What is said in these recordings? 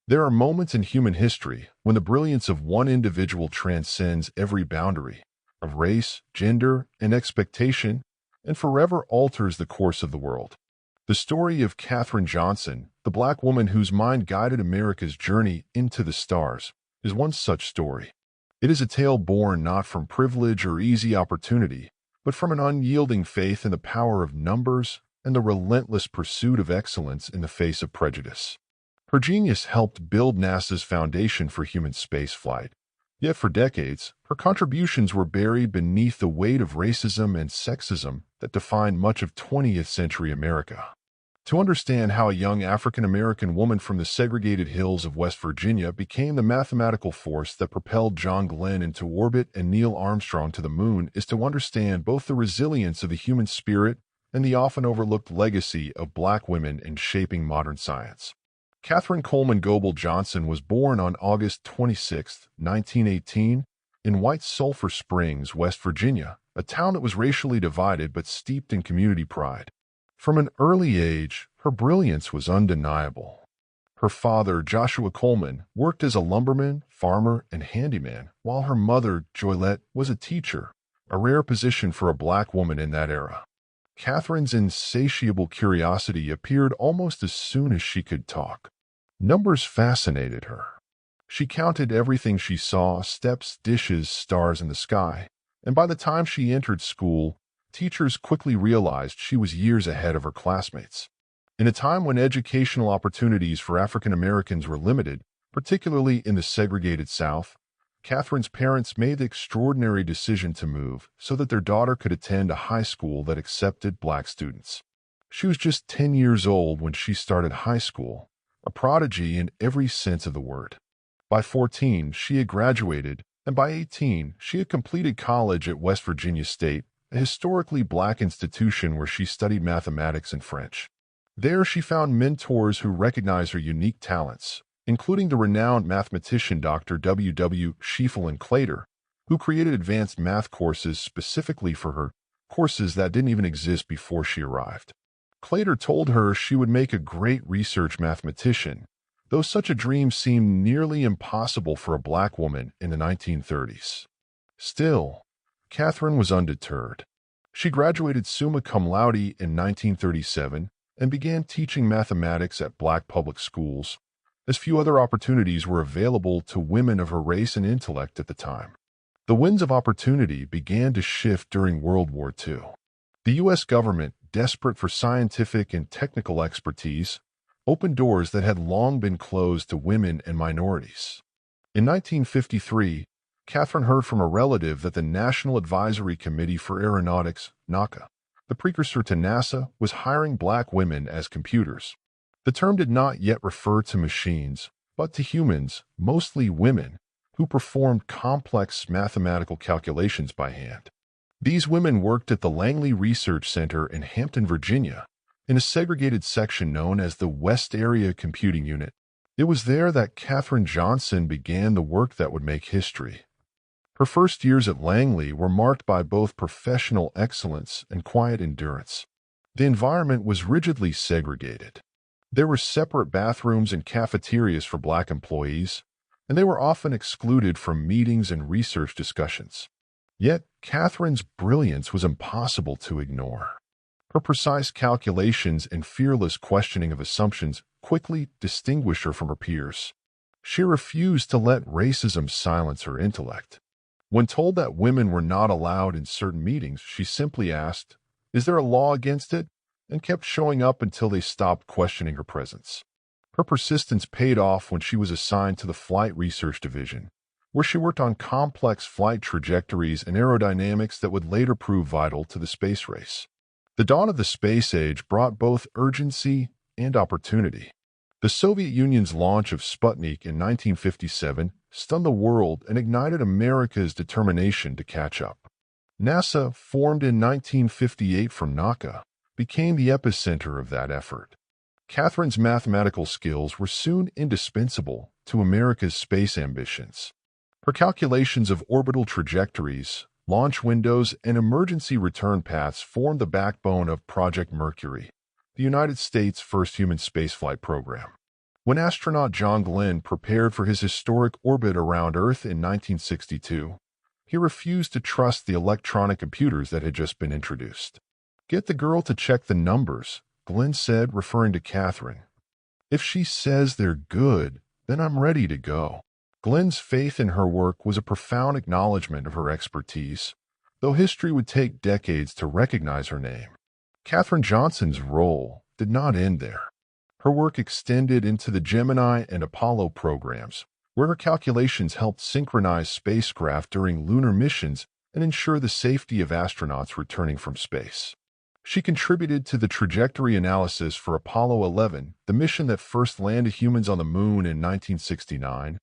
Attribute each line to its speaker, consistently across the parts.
Speaker 1: There are moments in human history when the brilliance of one individual transcends every boundary of race, gender, and expectation, and forever alters the course of the world. The story of Katherine Johnson, the Black woman whose mind guided America's journey into the stars, is one such story. It is a tale born not from privilege or easy opportunity, but from an unyielding faith in the power of numbers and the relentless pursuit of excellence in the face of prejudice. Her genius helped build NASA's foundation for human spaceflight. Yet for decades, her contributions were buried beneath the weight of racism and sexism that defined much of 20th century America. To understand how a young African-American woman from the segregated hills of West Virginia became the mathematical force that propelled John Glenn into orbit and Neil Armstrong to the moon is to understand both the resilience of the human spirit and the often overlooked legacy of Black women in shaping modern science. Katherine Coleman Goebel Johnson was born on August 26, 1918, in White Sulphur Springs, West Virginia, a town that was racially divided but steeped in community pride. From an early age, her brilliance was undeniable. Her father, Joshua Coleman, worked as a lumberman, farmer, and handyman, while her mother, Joylette, was a teacher, a rare position for a Black woman in that era. Katherine's insatiable curiosity appeared almost as soon as she could talk. Numbers fascinated her. She counted everything she saw: steps, dishes, stars in the sky, and by the time she entered school, teachers quickly realized she was years ahead of her classmates. In a time when educational opportunities for African Americans were limited, particularly in the segregated South, Katherine's parents made the extraordinary decision to move so that their daughter could attend a high school that accepted Black students. She was just 10 years old when she started high school, a prodigy in every sense of the word. By 14, she had graduated, and by 18, she had completed college at West Virginia State, a historically Black institution where she studied mathematics and French. There she found mentors who recognized her unique talents, including the renowned mathematician Dr. W. W. Schiefel and Claytor, who created advanced math courses specifically for her, courses that didn't even exist before she arrived. Claytor told her she would make a great research mathematician, though such a dream seemed nearly impossible for a Black woman in the 1930s. Still, Katherine was undeterred. She graduated summa cum laude in 1937 and began teaching mathematics at Black public schools, as few other opportunities were available to women of her race and intellect at the time. The winds of opportunity began to shift during World War II. The U.S. government, desperate for scientific and technical expertise, opened doors that had long been closed to women and minorities. In 1953, Katherine heard from a relative that the National Advisory Committee for Aeronautics, NACA, the precursor to NASA, was hiring Black women as computers. The term did not yet refer to machines, but to humans, mostly women, who performed complex mathematical calculations by hand. These women worked at the Langley Research Center in Hampton, Virginia, in a segregated section known as the West Area Computing Unit. It was there that Katherine Johnson began the work that would make history. Her first years at Langley were marked by both professional excellence and quiet endurance. The environment was rigidly segregated. There were separate bathrooms and cafeterias for Black employees, and they were often excluded from meetings and research discussions. Yet, Katherine's brilliance was impossible to ignore. Her precise calculations and fearless questioning of assumptions quickly distinguished her from her peers. She refused to let racism silence her intellect. When told that women were not allowed in certain meetings, she simply asked, "Is there a law against it?" and kept showing up until they stopped questioning her presence. Her persistence paid off when she was assigned to the Flight Research Division, where she worked on complex flight trajectories and aerodynamics that would later prove vital to the space race. The dawn of the space age brought both urgency and opportunity. The Soviet Union's launch of Sputnik in 1957 stunned the world and ignited America's determination to catch up. NASA, formed in 1958 from NACA, became the epicenter of that effort. Katherine's mathematical skills were soon indispensable to America's space ambitions. Her calculations of orbital trajectories, launch windows, and emergency return paths formed the backbone of Project Mercury, the United States' first human spaceflight program. When astronaut John Glenn prepared for his historic orbit around Earth in 1962, he refused to trust the electronic computers that had just been introduced. "Get the girl to check the numbers," Glenn said, referring to Katherine. "If she says they're good, then I'm ready to go." Glenn's faith in her work was a profound acknowledgement of her expertise, though history would take decades to recognize her name. Katherine Johnson's role did not end there. Her work extended into the Gemini and Apollo programs, where her calculations helped synchronize spacecraft during lunar missions and ensure the safety of astronauts returning from space. She contributed to the trajectory analysis for Apollo 11, the mission that first landed humans on the Moon in 1969,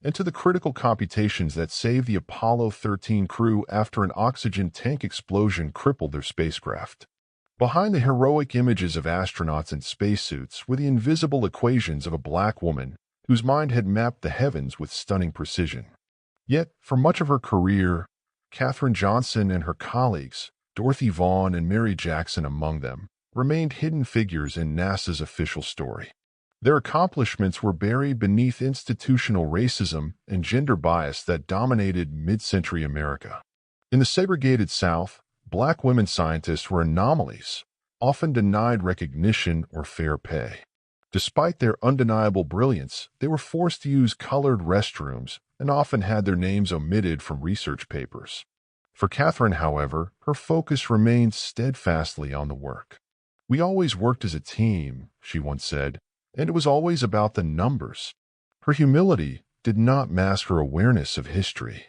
Speaker 1: and to the critical computations that saved the Apollo 13 crew after an oxygen tank explosion crippled their spacecraft. Behind the heroic images of astronauts in spacesuits were the invisible equations of a black woman whose mind had mapped the heavens with stunning precision. Yet, for much of her career, Katherine Johnson and her colleagues, Dorothy Vaughan and Mary Jackson among them, remained hidden figures in NASA's official story. Their accomplishments were buried beneath institutional racism and gender bias that dominated mid-century America. In the segregated South, black women scientists were anomalies, often denied recognition or fair pay. Despite their undeniable brilliance, they were forced to use colored restrooms and often had their names omitted from research papers. For Katherine, however, her focus remained steadfastly on the work. "We always worked as a team," she once said, "and it was always about the numbers." Her humility did not mask her awareness of history.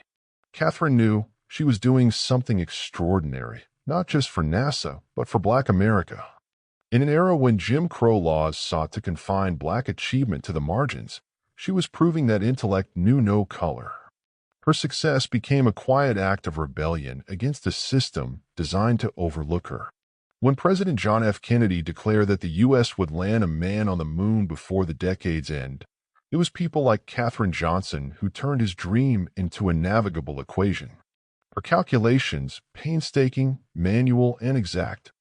Speaker 1: Katherine knew she was doing something extraordinary, not just for NASA, but for Black America. In an era when Jim Crow laws sought to confine Black achievement to the margins, she was proving that intellect knew no color. Her success became a quiet act of rebellion against a system designed to overlook her. When President John F. Kennedy declared that the U.S. would land a man on the moon before the decade's end, it was people like Katherine Johnson who turned his dream into a navigable equation. Her calculations, painstaking, manual, and exact,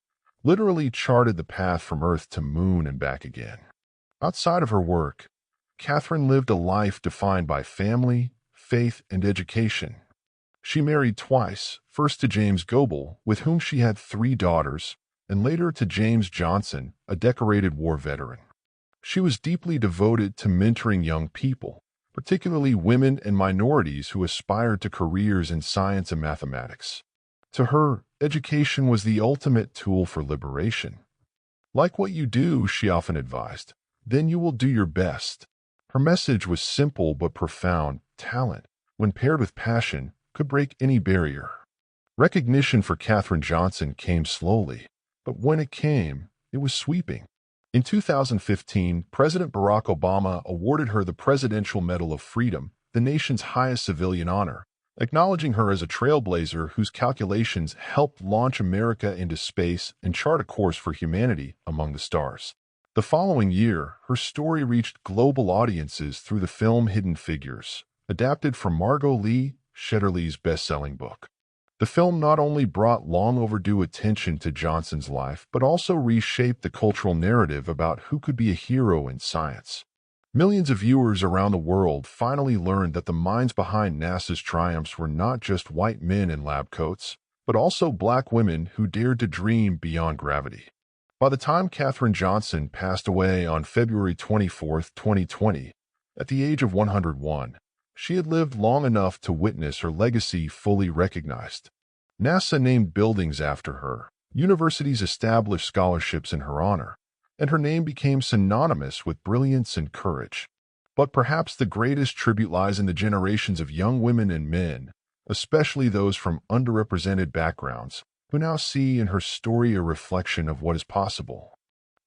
Speaker 1: literally charted the path from Earth to Moon and back again. Outside of her work, Katherine lived a life defined by family, faith, and education. She married twice, first to James Goebel, with whom she had 3 daughters, and later to James Johnson, a decorated war veteran. She was deeply devoted to mentoring young people, particularly women and minorities who aspired to careers in science and mathematics. To her, education was the ultimate tool for liberation. "Like what you do," she often advised, "then you will do your best." Her message was simple but profound. Talent, when paired with passion, could break any barrier. Recognition for Katherine Johnson came slowly, but when it came, it was sweeping. In 2015, President Barack Obama awarded her the Presidential Medal of Freedom, the nation's highest civilian honor, acknowledging her as a trailblazer whose calculations helped launch America into space and chart a course for humanity among the stars. The following year, her story reached global audiences through the film Hidden Figures, adapted from Margot Lee Shetterly's best-selling book. The film not only brought long-overdue attention to Johnson's life, but also reshaped the cultural narrative about who could be a hero in science. Millions of viewers around the world finally learned that the minds behind NASA's triumphs were not just white men in lab coats, but also Black women who dared to dream beyond gravity. By the time Katherine Johnson passed away on February 24, 2020, at the age of 101, she had lived long enough to witness her legacy fully recognized. NASA named buildings after her, universities established scholarships in her honor, and her name became synonymous with brilliance and courage. But perhaps the greatest tribute lies in the generations of young women and men, especially those from underrepresented backgrounds, who now see in her story a reflection of what is possible.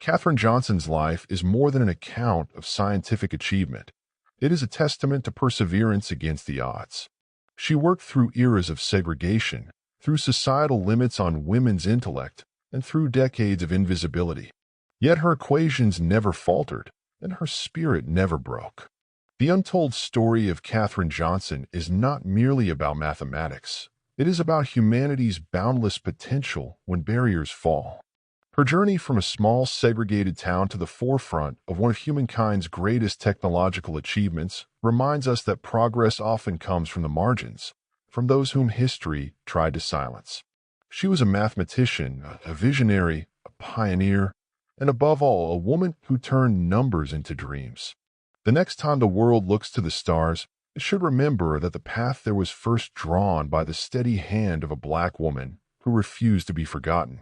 Speaker 1: Katherine Johnson's life is more than an account of scientific achievement. It is a testament to perseverance against the odds. She worked through eras of segregation, through societal limits on women's intellect, and through decades of invisibility. Yet her equations never faltered, and her spirit never broke. The untold story of Katherine Johnson is not merely about mathematics. It is about humanity's boundless potential when barriers fall. Her journey from a small, segregated town to the forefront of one of humankind's greatest technological achievements reminds us that progress often comes from the margins, from those whom history tried to silence. She was a mathematician, a visionary, a pioneer, and above all, a woman who turned numbers into dreams. The next time the world looks to the stars, it should remember that the path there was first drawn by the steady hand of a black woman who refused to be forgotten.